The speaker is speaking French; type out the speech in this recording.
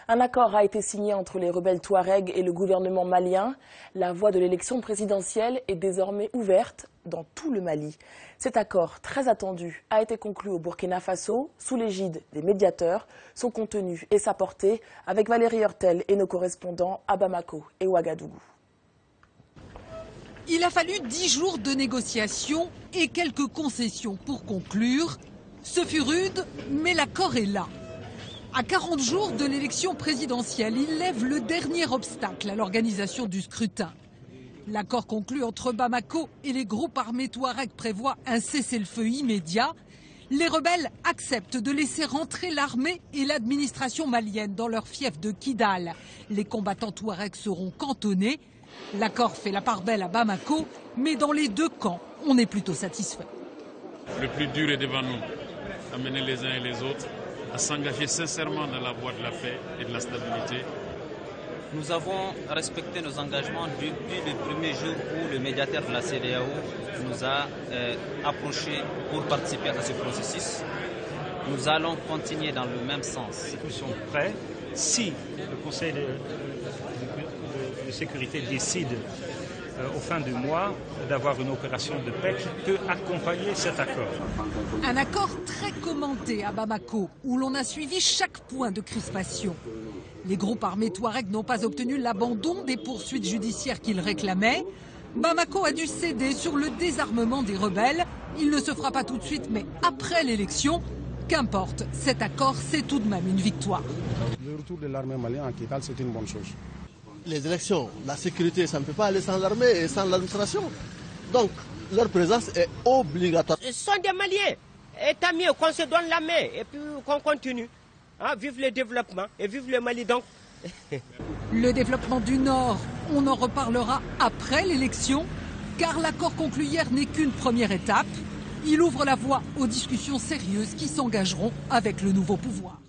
Un accord a été signé entre les rebelles Touaregs et le gouvernement malien. La voie de l'élection présidentielle est désormais ouverte dans tout le Mali. Cet accord, très attendu, a été conclu au Burkina Faso sous l'égide des médiateurs. Son contenu et sa portée avec Valérie Hurtel et nos correspondants à Bamako et Ouagadougou. Il a fallu 10 jours de négociations et quelques concessions pour conclure. Ce fut rude, mais l'accord est là. À 40 jours de l'élection présidentielle, il lève le dernier obstacle à l'organisation du scrutin. L'accord conclu entre Bamako et les groupes armés Touaregs prévoit un cessez-le-feu immédiat. Les rebelles acceptent de laisser rentrer l'armée et l'administration malienne dans leur fief de Kidal. Les combattants Touaregs seront cantonnés. L'accord fait la part belle à Bamako, mais dans les deux camps, on est plutôt satisfait. Le plus dur est devant nous, amener les uns et les autres à s'engager sincèrement dans la voie de la paix et de la stabilité. Nous avons respecté nos engagements depuis le premier jour où le médiateur de la CEDEAO nous a approchés pour participer à ce processus. Nous allons continuer dans le même sens. Nous sommes prêts. Si le Conseil de sécurité décide au fin du mois d'avoir une opération de paix qui peut accompagner cet accord. Un accord très commenté à Bamako, où l'on a suivi chaque point de crispation. Les groupes armés Touaregs n'ont pas obtenu l'abandon des poursuites judiciaires qu'ils réclamaient. Bamako a dû céder sur le désarmement des rebelles. Il ne se fera pas tout de suite, mais après l'élection, qu'importe, cet accord, c'est tout de même une victoire. Le retour de l'armée malienne à Kidal, c'est une bonne chose. Les élections, la sécurité, ça ne peut pas aller sans l'armée et sans l'administration. Donc, leur présence est obligatoire. Ce sont des Maliens. Et tant mieux qu'on se donne la main et puis qu'on continue. Vive le développement et vive le Mali donc. Le développement du Nord, on en reparlera après l'élection, car l'accord conclu hier n'est qu'une première étape. Il ouvre la voie aux discussions sérieuses qui s'engageront avec le nouveau pouvoir.